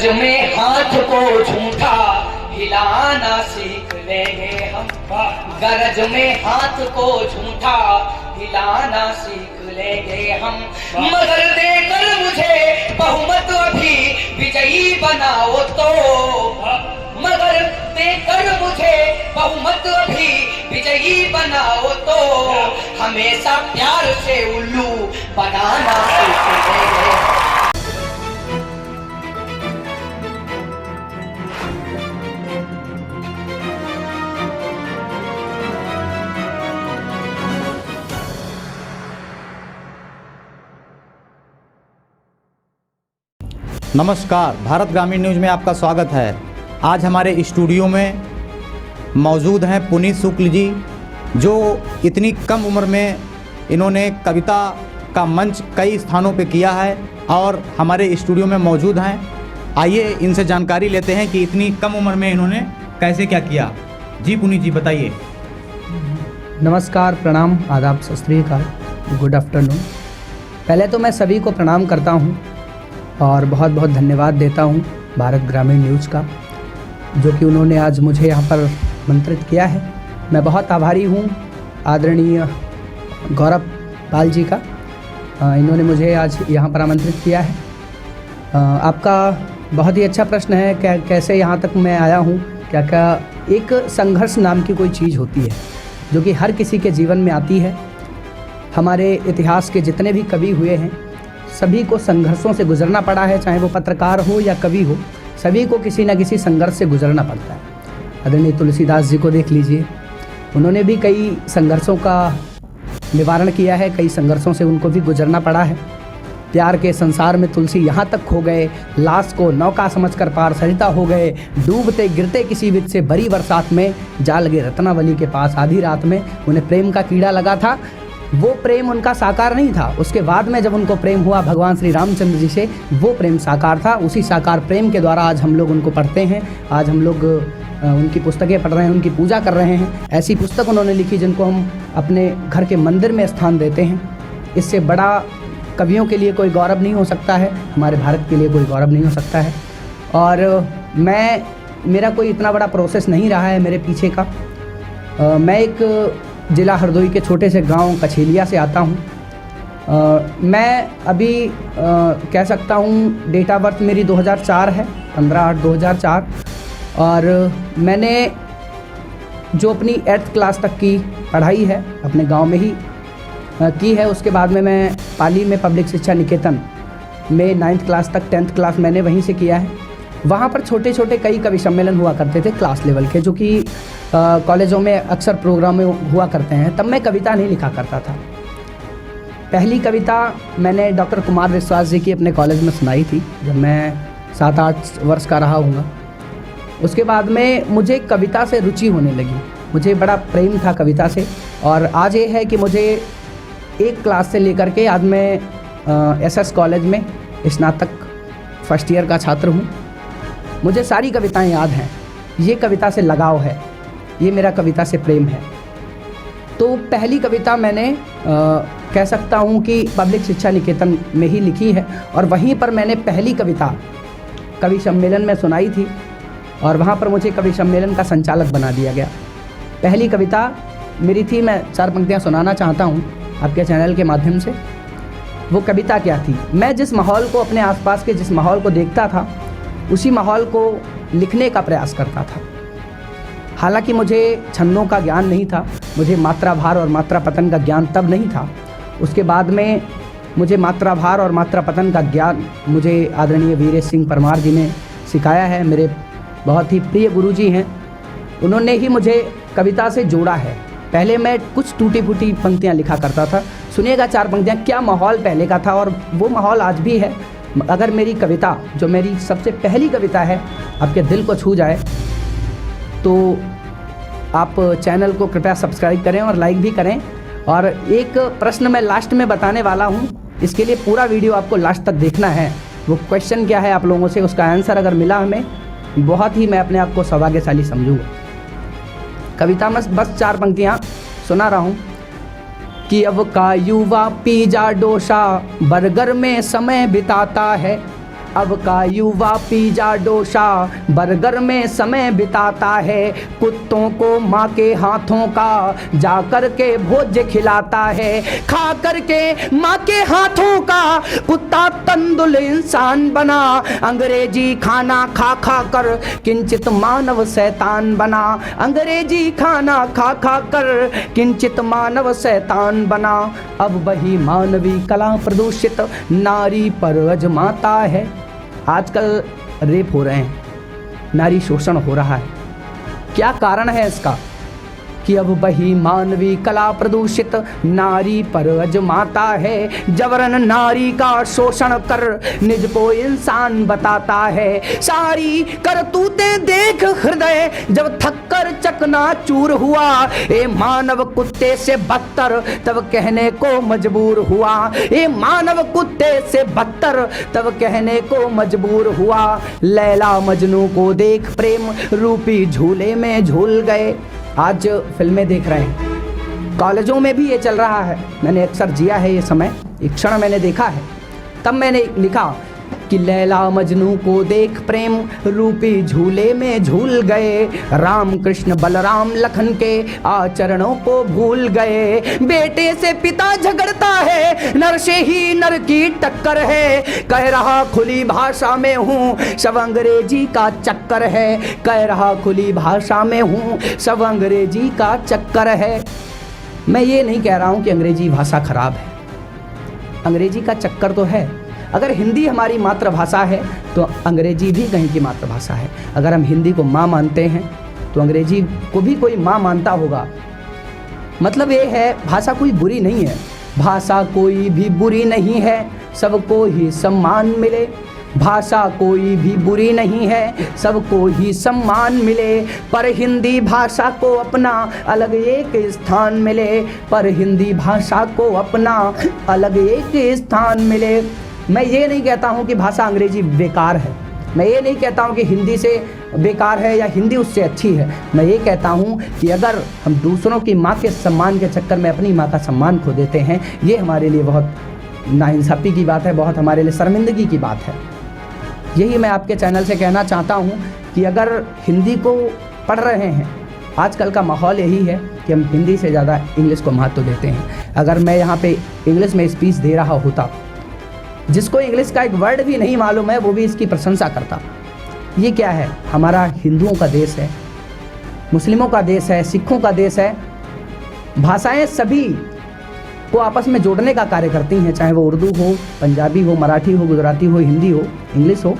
गरज में हाथ को झूठा हिलाना सीख लेंगे हम, गरज में हाथ को झूठा हिलाना सीख लेंगे हम। मगर देकर मुझे बहुमत अभी विजयी बनाओ तो, मगर देकर मुझे बहुमत अभी विजयी बनाओ तो, हमेशा प्यार से उल्लू बनाना सीख लेंगे। नमस्कार, भारत ग्रामीण न्यूज़ में आपका स्वागत है। आज हमारे स्टूडियो में मौजूद हैं पुनीत शुक्ल जी, जो इतनी कम उम्र में इन्होंने कविता का मंच कई स्थानों पे किया है और हमारे स्टूडियो में मौजूद हैं। आइए इनसे जानकारी लेते हैं कि इतनी कम उम्र में इन्होंने कैसे क्या किया। जी पुनीत जी बताइए। नमस्कार, प्रणाम, आदाब, सत श्री अकाल, गुड आफ्टरनून। पहले तो मैं सभी को प्रणाम करता हूँ और बहुत बहुत धन्यवाद देता हूँ भारत ग्रामीण न्यूज़ का, जो कि उन्होंने आज मुझे यहाँ पर आमंत्रित किया है। मैं बहुत आभारी हूँ आदरणीय गौरव पाल जी का, इन्होंने मुझे आज यहाँ पर आमंत्रित किया है। आपका बहुत ही अच्छा प्रश्न है, कैसे यहाँ तक मैं आया हूँ। क्या एक संघर्ष नाम की कोई चीज़ होती है जो कि हर किसी के जीवन में आती है। हमारे इतिहास के जितने भी कवि हुए हैं सभी को संघर्षों से गुजरना पड़ा है, चाहे वो पत्रकार हो या कवि हो, सभी को किसी न किसी संघर्ष से गुजरना पड़ता है। आदरणीय तुलसीदास जी को देख लीजिए, उन्होंने भी कई संघर्षों का निवारण किया है, कई संघर्षों से उनको भी गुजरना पड़ा है। प्यार के संसार में तुलसी यहाँ तक खो गए, लाश को नौका समझकर पार सरिता हो गए, डूबते गिरते किसी विध से बड़ी बरसात में, जा लगे रत्नावली के पास आधी रात में। उन्हें प्रेम का कीड़ा लगा था, वो प्रेम उनका साकार नहीं था। उसके बाद में जब उनको प्रेम हुआ भगवान श्री रामचंद्र जी से, वो प्रेम साकार था। उसी साकार प्रेम के द्वारा आज हम लोग उनको पढ़ते हैं, आज हम लोग उनकी पुस्तकें पढ़ रहे हैं, उनकी पूजा कर रहे हैं। ऐसी पुस्तक उन्होंने लिखी जिनको हम अपने घर के मंदिर में स्थान देते हैं। इससे बड़ा कवियों के लिए कोई गौरव नहीं हो सकता है, हमारे भारत के लिए कोई गौरव नहीं हो सकता है। और मेरा कोई इतना बड़ा प्रोसेस नहीं रहा है मेरे पीछे का। मैं एक जिला हरदोई के छोटे से गांव कछेलिया से आता हूं। मैं अभी कह सकता हूं डेट ऑफ बर्थ मेरी 2004 है, 15/8/2004। और मैंने जो अपनी 8th क्लास तक की पढ़ाई है अपने गांव में ही की है। उसके बाद में मैं पाली में पब्लिक शिक्षा निकेतन में 9th क्लास तक, 10th क्लास मैंने वहीं से किया है। वहाँ पर छोटे छोटे कई कवि सम्मेलन हुआ करते थे क्लास लेवल के, जो कि कॉलेजों में अक्सर प्रोग्राम में हुआ करते हैं। तब मैं कविता नहीं लिखा करता था। पहली कविता मैंने डॉक्टर कुमार विश्वास जी की अपने कॉलेज में सुनाई थी जब मैं 7-8 वर्ष का रहा हूँगा। उसके बाद में मुझे कविता से रुचि होने लगी, मुझे बड़ा प्रेम था कविता से। और आज ये है कि मुझे 1 क्लास से लेकर के आज मैं SS कॉलेज में स्नातक फर्स्ट ईयर का छात्र हूँ। मुझे सारी कविताएं याद हैं। ये कविता से लगाव है, ये मेरा कविता से प्रेम है। तो पहली कविता मैंने कह सकता हूँ कि पब्लिक शिक्षा निकेतन में ही लिखी है और वहीं पर मैंने पहली कविता कवि सम्मेलन में सुनाई थी और वहाँ पर मुझे कवि सम्मेलन का संचालक बना दिया गया। पहली कविता मेरी थी, मैं 4 पंक्तियाँ सुनाना चाहता हूँ आपके चैनल के माध्यम से। वो कविता क्या थी? मैं जिस माहौल को, अपने आसपास के जिस माहौल को देखता था उसी माहौल को लिखने का प्रयास करता था। हालांकि मुझे छंदों का ज्ञान नहीं था, मुझे मात्रा भार और मात्रा पतन का ज्ञान तब नहीं था। उसके बाद में मुझे मात्रा भार और मात्रा पतन का ज्ञान मुझे आदरणीय वीरेश सिंह परमार जी ने सिखाया है। मेरे बहुत ही प्रिय गुरुजी हैं, उन्होंने ही मुझे कविता से जोड़ा है। पहले मैं कुछ टूटी फूटी पंक्तियाँ लिखा करता था। सुनिएगा 4 पंक्तियाँ, क्या माहौल पहले का था और वो माहौल आज भी है। अगर मेरी कविता, जो मेरी सबसे पहली कविता है, आपके दिल को छू जाए तो आप चैनल को कृपया सब्सक्राइब करें और लाइक भी करें। और एक प्रश्न मैं लास्ट में बताने वाला हूं, इसके लिए पूरा वीडियो आपको लास्ट तक देखना है। वो क्वेश्चन क्या है आप लोगों से, उसका आंसर अगर मिला हमें, बहुत ही मैं अपने आप को सौभाग्यशाली समझूंगा। कविता में बस 4 पंक्तियाँ सुना रहा हूँ कि अब का युवा पिज़्ज़ा डोसा बर्गर में समय बिताता है, अब का युवा पिज्जा डोसा बर्गर में समय बिताता है, कुत्तों को माँ के हाथों का जा कर के भोज्य खिलाता है। खा कर के माँ के हाथों का कुत्ता तंदुल इंसान बना, अंग्रेजी खाना खा खा कर किंचित मानव शैतान बना। अंग्रेजी खाना खा खा कर किंचित मानव शैतान बना। अब वही मानवी कला प्रदूषित नारी पर अजमाता है। आजकल रेप हो रहे हैं, नारी शोषण हो रहा है। क्या कारण है इसका? कि अब वही मानवी कला प्रदूषित नारी पर अजमाता है। जबरन नारी का शोषण कर निज को इंसान बताता है। सारी करतूतें देख हृदय जब थक्कर चकनाचूर हुआ, ए मानव कुत्ते से बदतर तब कहने को मजबूर हुआ। ए मानव कुत्ते से बदतर तब कहने को मजबूर हुआ। लैला मजनू को देख प्रेम रूपी झूले में झूल गए। आज फिल्में देख रहे हैं, कॉलेजों में भी ये चल रहा है। मैंने अक्सर जिया है ये समय, एक क्षण मैंने देखा है। तब मैंने लिखा कि लैला मजनू को देख प्रेम रूपी झूले में झूल गए। राम कृष्ण बलराम लखन के आचरणों को भूल गए। बेटे से पिता झगड़ता है, नर से ही नर की टक्कर है। कह रहा खुली भाषा में हूँ सब अंग्रेजी का चक्कर है। कह रहा खुली भाषा में हूँ सब अंग्रेजी का चक्कर है। मैं ये नहीं कह रहा हूँ कि अंग्रेजी भाषा खराब है, अंग्रेजी का चक्कर तो है। अगर हिंदी हमारी मातृभाषा है तो अंग्रेजी भी कहीं की मातृभाषा है। अगर हम हिंदी को माँ मानते हैं तो अंग्रेजी को भी कोई माँ मानता होगा। मतलब ये है, भाषा कोई बुरी नहीं है, भाषा कोई भी बुरी नहीं है, सबको ही सम्मान मिले। भाषा कोई भी बुरी नहीं है, सबको ही सम्मान मिले। पर हिंदी भाषा को अपना अलग एक स्थान मिले। पर हिंदी भाषा को अपना अलग एक स्थान मिले। मैं ये नहीं कहता हूँ कि भाषा अंग्रेजी बेकार है, मैं ये नहीं कहता हूँ कि हिंदी से बेकार है या हिंदी उससे अच्छी है। मैं ये कहता हूँ कि अगर हम दूसरों की माँ के सम्मान के चक्कर में अपनी माँ का सम्मान खो देते हैं, ये हमारे लिए बहुत नाइंसाफ़ी की बात है, बहुत हमारे लिए शर्मिंदगी की बात है। यही मैं आपके चैनल से कहना चाहता हूँ कि अगर हिंदी को पढ़ रहे हैं, आजकल का माहौल यही है कि हम हिंदी से ज़्यादा इंग्लिश को महत्व देते हैं। अगर मैं यहाँ पे इंग्लिश में स्पीच दे रहा होता, जिसको इंग्लिश का एक वर्ड भी नहीं मालूम है वो भी इसकी प्रशंसा करता। ये क्या है? हमारा हिंदुओं का देश है, मुस्लिमों का देश है, सिखों का देश है। भाषाएं सभी को आपस में जोड़ने का कार्य करती हैं, चाहे वो उर्दू हो, पंजाबी हो, मराठी हो, गुजराती हो, हिंदी हो, इंग्लिश हो।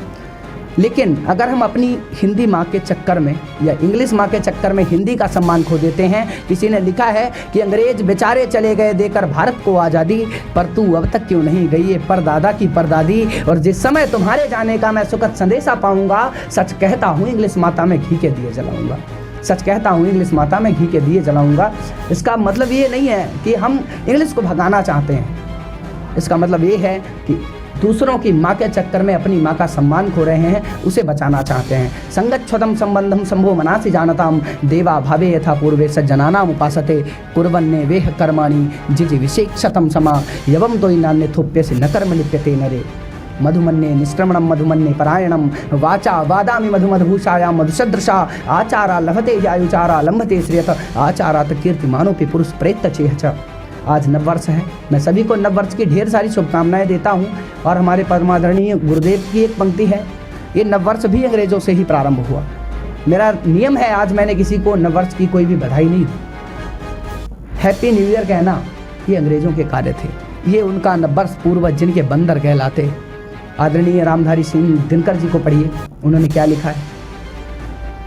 लेकिन अगर हम अपनी हिंदी माँ के चक्कर में या इंग्लिश माँ के चक्कर में हिंदी का सम्मान खो देते हैं। किसी ने लिखा है कि अंग्रेज बेचारे चले गए देकर भारत को आज़ादी, पर तू अब तक क्यों नहीं गई है परदादा की परदादी। और जिस समय तुम्हारे जाने का मैं सुखद संदेशा पाऊंगा, सच कहता हूँ इंग्लिश माता में घी के दिए जलाऊंगा। सच कहता हूँ इंग्लिश माता में घी के दिए जलाऊंगा। इसका मतलब ये नहीं है कि हम इंग्लिश को भगाना चाहते हैं। इसका मतलब ये है कि दूसरों की माँ के चक्कर में अपनी माँ का सम्मान खो रहे हैं, उसे बचाना चाहते हैं। संगच्छदम संबंधम संभो मनासि जानताम देवा भावे यथा पूर्वे सज्जनानाम उपासते कुर्वन्ने वेह कर्माणि जिजि विशेक्षतम समा यवम तो नान्य थोप्य से न कर्म लिप्यते नरे मधुमन्ये निष्क्रमणम मधुमन्ये परायणम वाचा वादामि मधुमधुभूषायां मधुसदृशा आचारा लभते आयुचारा लंभते श्रियत आचारात कीर्तिमानोपि पुरुष प्रेत चेह। आज नववर्ष है, मैं सभी को नववर्ष की ढेर सारी शुभकामनाएं देता हूं। और हमारे परमादरणीय गुरुदेव की एक पंक्ति है, ये नववर्ष भी अंग्रेज़ों से ही प्रारंभ हुआ। मेरा नियम है, आज मैंने किसी को नववर्ष की कोई भी बधाई नहीं दी। हैप्पी न्यू ईयर कहना ये अंग्रेज़ों के कार्य थे, ये उनका नववर्ष पूर्वज जिनके बंदर कहलाते। आदरणीय रामधारी सिंह दिनकर जी को पढ़िए, उन्होंने क्या लिखा है।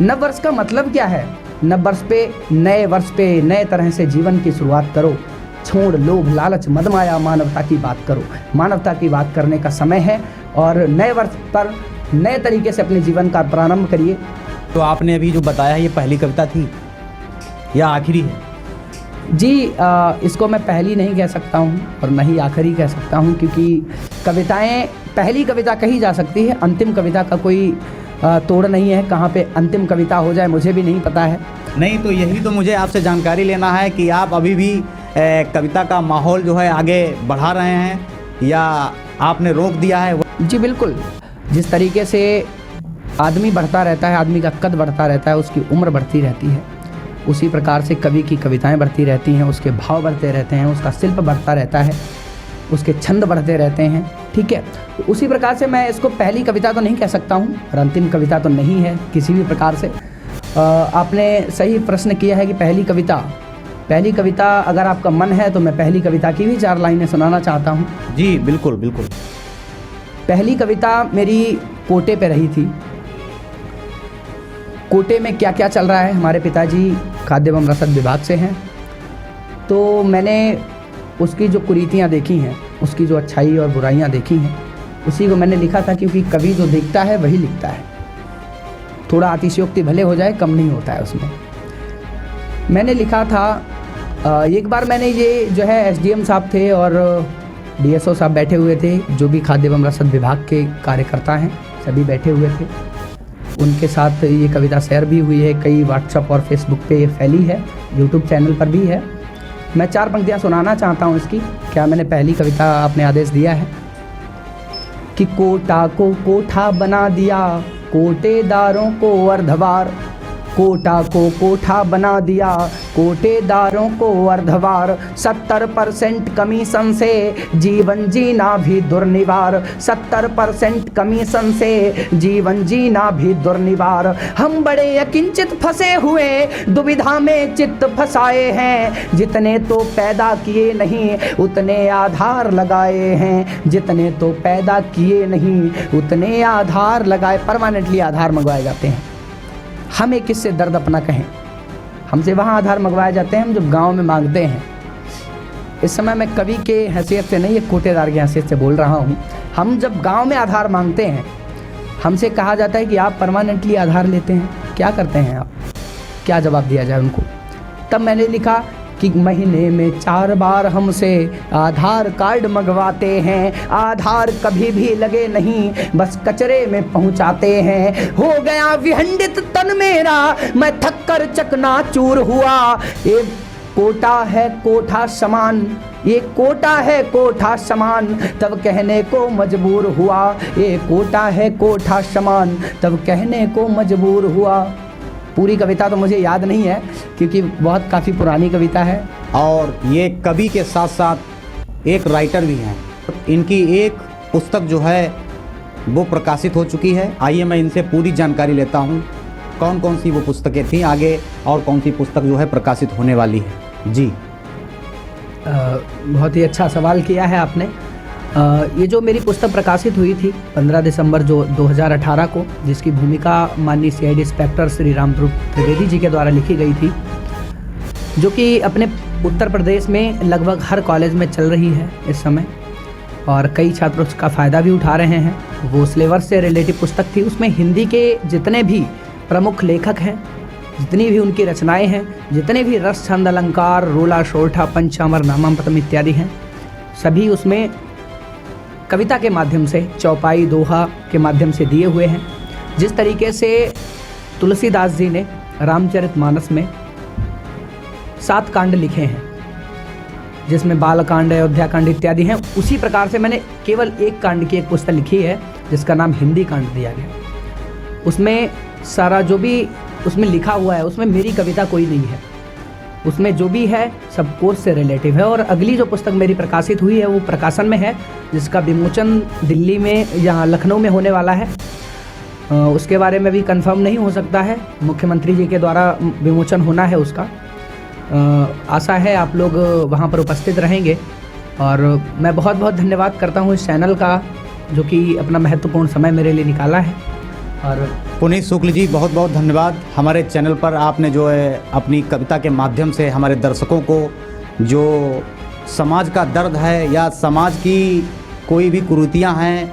नववर्ष का मतलब क्या है? नववर्ष पे, नए वर्ष पे नए तरह से जीवन की शुरुआत करो। छोड़ लोभ लालच मदमाया, मानवता की बात करो। मानवता की बात करने का समय है और नए वर्ष पर नए तरीके से अपने जीवन का प्रारंभ करिए। तो आपने अभी जो बताया ये पहली कविता थी या आखिरी है? जी इसको मैं पहली नहीं कह सकता हूँ और न ही आखिरी कह सकता हूँ, क्योंकि कविताएं पहली कविता कही जा सकती है, अंतिम कविता का कोई तोड़ नहीं है। कहाँ पे अंतिम कविता हो जाए मुझे भी नहीं पता है। नहीं, तो यही तो मुझे आपसे जानकारी लेना है कि आप अभी भी कविता का माहौल जो है आगे बढ़ा रहे हैं या आपने रोक दिया है? जी बिल्कुल, जिस तरीके से आदमी बढ़ता रहता है, आदमी का कद बढ़ता रहता है, उसकी उम्र बढ़ती रहती है, उसी प्रकार से कवि की कविताएं बढ़ती रहती हैं, उसके भाव बढ़ते रहते हैं, उसका शिल्प बढ़ता रहता है, उसके छंद बढ़ते रहते हैं। ठीक है, तो उसी प्रकार से मैं इसको पहली कविता तो नहीं कह सकता हूँ और अंतिम कविता तो नहीं है किसी भी प्रकार से। आपने सही प्रश्न किया है कि पहली कविता अगर आपका मन है तो मैं पहली कविता की भी 4 लाइनें सुनाना चाहता हूँ। जी बिल्कुल बिल्कुल। पहली कविता मेरी कोटे पे रही थी। कोटे में क्या क्या चल रहा है, हमारे पिताजी खाद्य एवं रसद विभाग से हैं, तो मैंने उसकी जो कुरीतियाँ देखी हैं, उसकी जो अच्छाई और बुराइयाँ देखी हैं, उसी को मैंने लिखा था, क्योंकि कवि जो देखता है वही लिखता है। थोड़ा अतिशयोक्ति भले हो जाए, कम नहीं होता है उसमें। मैंने लिखा था, एक बार मैंने ये जो है एसडीएम साहब थे और डीएसओ साहब बैठे हुए थे, जो भी खाद्य एवं रसद विभाग के कार्यकर्ता हैं सभी बैठे हुए थे। उनके साथ ये कविता शेयर भी हुई है, कई व्हाट्सएप और फेसबुक पे ये फैली है, यूट्यूब चैनल पर भी है। मैं 4 पंक्तियाँ सुनाना चाहता हूँ इसकी। क्या मैंने पहली कविता आपने आदेश दिया है कि कोटा को कोठा बना दिया, कोटेदारों को अर्धवार, कोटा को कोठा बना दिया, कोटेदारों को अर्धवार, 70% कमीशन से जीवन जीना भी दुर्निवार, 70% कमीशन से जीवन जीना भी दुर्निवार। हम बड़े अकिंचित फंसे हुए दुविधा में चित्त फंसाए हैं, जितने तो पैदा किए नहीं उतने आधार लगाए हैं, जितने तो पैदा किए नहीं उतने आधार लगाए। परमानेंटली आधार मंगवाए जाते हैं। हमें किससे दर्द अपना कहें, हमसे वहाँ आधार मंगवाए जाते हैं हम जब गांव में मांगते हैं। इस समय मैं कवि के हैसियत से नहीं, एक कोटेदार की हैसियत से बोल रहा हूँ। हम जब गांव में आधार मांगते हैं, हमसे कहा जाता है कि आप परमानेंटली आधार लेते हैं, क्या करते हैं आप, क्या जवाब दिया जाए उनको। तब मैंने लिखा कि महीने में 4 बार हमसे आधार कार्ड मंगवाते हैं, आधार कभी भी लगे नहीं, बस कचरे में पहुंचाते हैं। हो गया विहंडित तन मेरा, मैं थक कर चकनाचूर हुआ। ये कोटा है कोठा समान, ये कोटा है कोठा समान, तब कहने को मजबूर हुआ। ये कोटा है कोठा समान, तब कहने को मजबूर हुआ। पूरी कविता तो मुझे याद नहीं है क्योंकि बहुत काफ़ी पुरानी कविता है। और ये कवि के साथ साथ एक राइटर भी हैं। इनकी एक पुस्तक जो है वो प्रकाशित हो चुकी है। आइए मैं इनसे पूरी जानकारी लेता हूँ, कौन कौन सी वो पुस्तकें थीं आगे और कौन सी पुस्तक जो है प्रकाशित होने वाली है। जी बहुत ही अच्छा सवाल किया है आपने। ये जो मेरी पुस्तक प्रकाशित हुई थी 15 दिसंबर 2018 को, जिसकी भूमिका माननीय CID इंस्पेक्टर श्री रामध्रुव त्रिवेदी जी के द्वारा लिखी गई थी, जो कि अपने उत्तर प्रदेश में लगभग हर कॉलेज में चल रही है इस समय और कई छात्र उसका फ़ायदा भी उठा रहे हैं। वो सिलेबस से रिलेटिव पुस्तक थी। उसमें हिंदी के जितने भी प्रमुख लेखक हैं, जितनी भी उनकी रचनाएँ हैं, जितने भी रस छंद अलंकार, रोला शोठा, पंचामर, नामामृतम इत्यादि हैं, सभी उसमें कविता के माध्यम से, चौपाई दोहा के माध्यम से दिए हुए हैं। जिस तरीके से तुलसीदास जी ने रामचरितमानस में 7 कांड लिखे हैं, जिसमें बालकांड, अयोध्याकांड इत्यादि हैं, उसी प्रकार से मैंने केवल 1 कांड की एक पुस्तक लिखी है जिसका नाम हिंदी कांड दिया गया। उसमें सारा जो भी उसमें लिखा हुआ है, उसमें मेरी कविता कोई नहीं है, उसमें जो भी है सब कोर्स से रिलेटिव है। और अगली जो पुस्तक मेरी प्रकाशित हुई है वो प्रकाशन में है, जिसका विमोचन दिल्ली में या लखनऊ में होने वाला है। उसके बारे में भी कंफर्म नहीं हो सकता है, मुख्यमंत्री जी के द्वारा विमोचन होना है उसका। आशा है आप लोग वहाँ पर उपस्थित रहेंगे। और मैं बहुत बहुत धन्यवाद करता हूँ इस चैनल का, जो कि अपना महत्वपूर्ण समय मेरे लिए निकाला है। और पुनीत शुक्ल जी, बहुत बहुत धन्यवाद। हमारे चैनल पर आपने जो है अपनी कविता के माध्यम से हमारे दर्शकों को जो समाज का दर्द है या समाज की कोई भी कुरीतियाँ हैं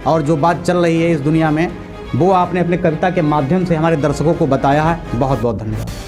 और जो बात चल रही है इस दुनिया में, वो आपने अपने कविता के माध्यम से हमारे दर्शकों को बताया है। बहुत बहुत धन्यवाद।